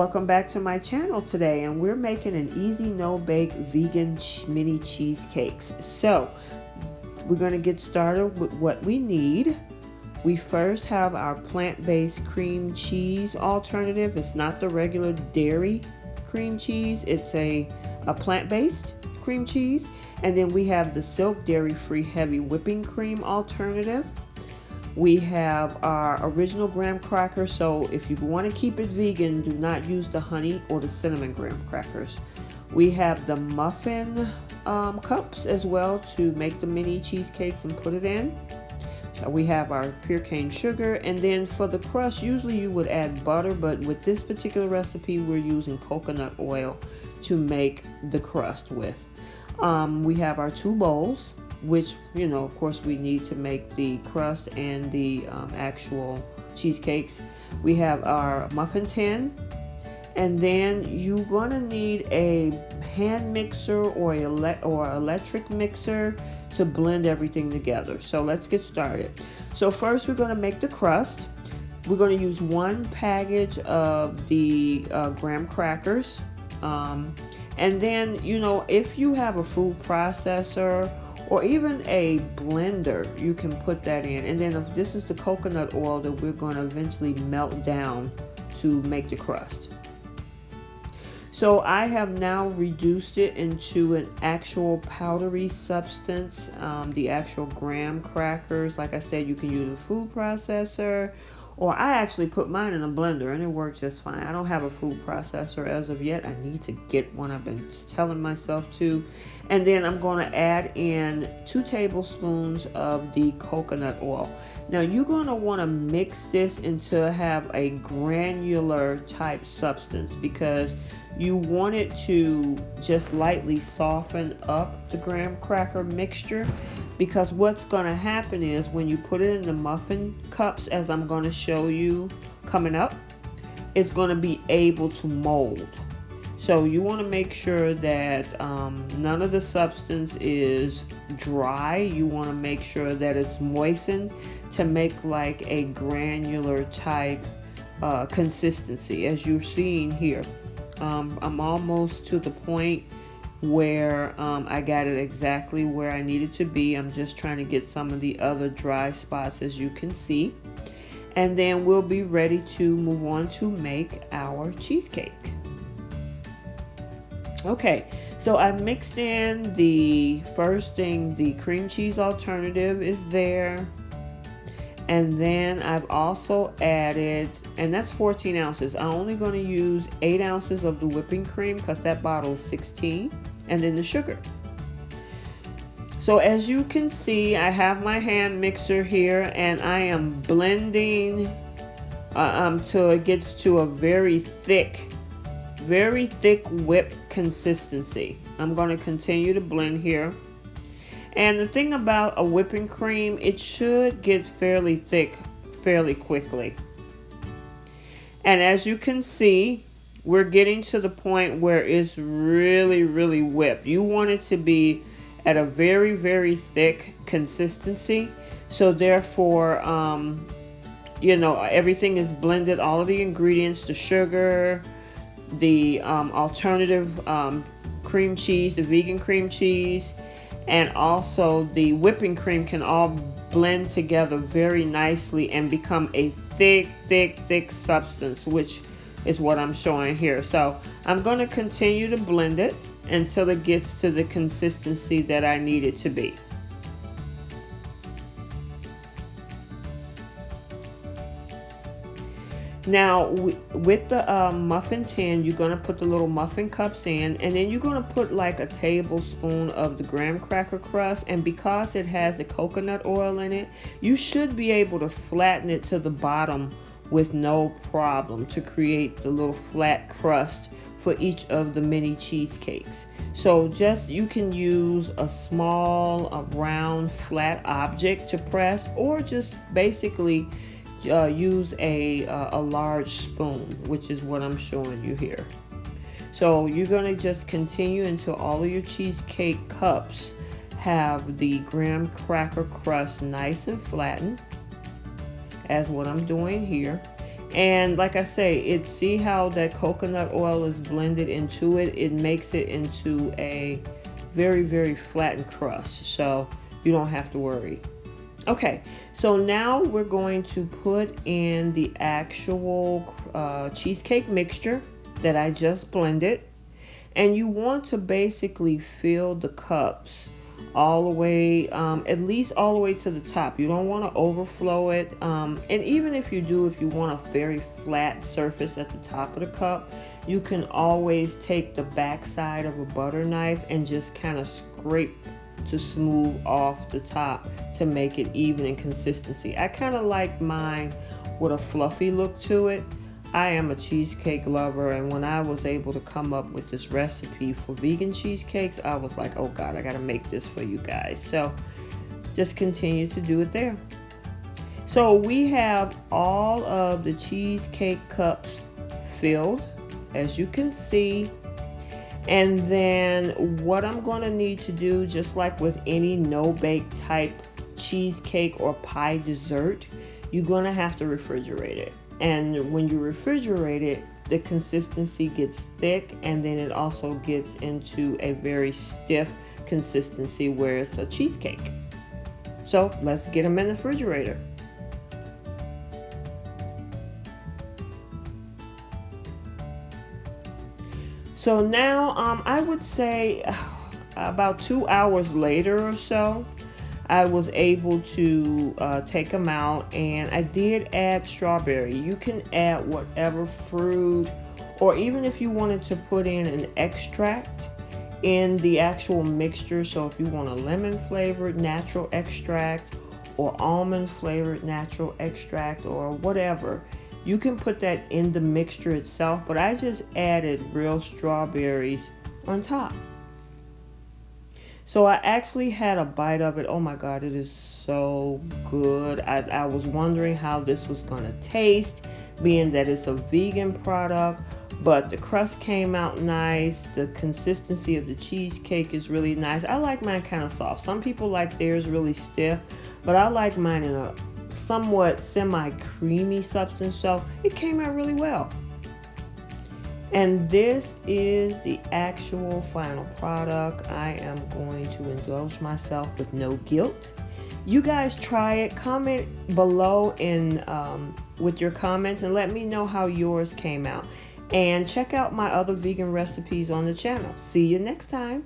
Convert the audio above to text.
Welcome back to my channel today, and we're making an easy no-bake vegan mini cheesecakes. So we're going to get started with what we need. We first have our plant-based cream cheese alternative. It's not the regular dairy cream cheese, it's a plant-based cream cheese. And then we have the silk dairy-free heavy whipping cream alternative. We have our original graham crackers, so if you want to keep it vegan, do not use the honey or the cinnamon graham crackers. We have the muffin cups as well to make the mini cheesecakes and put it in. We have our pure cane sugar, and then for the crust, usually you would add butter, but with this particular recipe, we're using coconut oil to make the crust with. We have our 2 bowls, which, you know, of course we need to make the crust and the actual cheesecakes. We have our muffin tin, and then you're going to need a hand mixer or electric mixer to blend everything together. So let's get started. So first we're going to make the crust. We're going to use 1 package of the graham crackers, and then, you know, if you have a food processor or even a blender, you can put that in. And then if this is the coconut oil that we're going to eventually melt down to make the crust. So I have now reduced it into an actual powdery substance, the actual graham crackers. Like I said, you can use a food processor, or I actually put mine in a blender and it worked just fine. I don't have a food processor as of yet. I need to get one. I've been telling myself to. And then I'm going to add in 2 tablespoons of the coconut oil. Now you're going to want to mix this until have a granular type substance, because you want it to just lightly soften up the graham cracker mixture. Because what's going to happen is when you put it in the muffin cups, as I'm going to show you coming up, it's going to be able to mold. So you want to make sure that none of the substance is dry. You want to make sure that it's moistened to make like a granular type consistency, as you're seeing here. I'm almost to the point where I got it exactly where I need it to be. I'm just trying to get some of the other dry spots, as you can see. And then we'll be ready to move on to make our cheesecake. Okay, so I mixed in the first thing, the cream cheese alternative is there. And then I've also added, and that's 14 ounces. I'm only going to use 8 ounces of the whipping cream because that bottle is 16. And then the sugar. So as you can see, I have my hand mixer here, and I am blending till it gets to a very thick whip consistency. I'm going to continue to blend here. And the thing about a whipping cream, it should get fairly thick fairly quickly. And as you can see, we're getting to the point where it's really whipped. You want it to be at a very thick consistency. So therefore, you know, everything is blended, all of the ingredients, the sugar, the alternative cream cheese, the vegan cream cheese, and also the whipping cream can all blend together very nicely and become a thick substance, which is what I'm showing here. So I'm going to continue to blend it until it gets to the consistency that I need it to be. Now with the muffin tin, you're going to put the little muffin cups in, and then you're going to put like a tablespoon of the graham cracker crust. And because it has the coconut oil in it, you should be able to flatten it to the bottom with no problem to create the little flat crust for each of the mini cheesecakes. So just, you can use a small, round, flat object to press, or just basically use a large spoon, which is what I'm showing you here. So you're going to just continue until all of your cheesecake cups have the graham cracker crust nice and flattened, as what I'm doing here. And like I say, see how that coconut oil is blended into it. It makes it into a very, very flattened crust, so you don't have to worry. Okay, so now we're going to put in the actual cheesecake mixture that I just blended. And you want to basically fill the cups all the way, at least all the way to the top. You don't want to overflow it. And even if you do, if you want a very flat surface at the top of the cup, you can always take the back side of a butter knife and just kind of scrape to smooth off the top to make it even in consistency. I kind of like mine with a fluffy look to it. I am a cheesecake lover, and when I was able to come up with this recipe for vegan cheesecakes, I was like, oh God, I gotta make this for you guys. So just continue to do it there. So we have all of the cheesecake cups filled, as you can see. And then what I'm gonna need to do, just like with any no-bake type cheesecake or pie dessert, you're gonna have to refrigerate it. And when you refrigerate it, the consistency gets thick, and then it also gets into a very stiff consistency where it's a cheesecake. So let's get them in the refrigerator. So now I would say about 2 hours later or so, I was able to take them out, and I did add strawberry. You can add whatever fruit, or even if you wanted to put in an extract in the actual mixture. So if you want a lemon flavored natural extract or almond flavored natural extract or whatever, you can put that in the mixture itself. But I just added real strawberries on top. So I actually had a bite of it. Oh my God, it is so good. I was wondering how this was gonna taste, being that it's a vegan product, but the crust came out nice. The consistency of the cheesecake is really nice. I like mine kind of soft. Some people like theirs really stiff, but I like mine in a somewhat semi-creamy substance, so it came out really well. And this is the actual final product. I am going to indulge myself with no guilt. You guys try it. Comment below with your comments and let me know how yours came out. And check out my other vegan recipes on the channel. See you next time.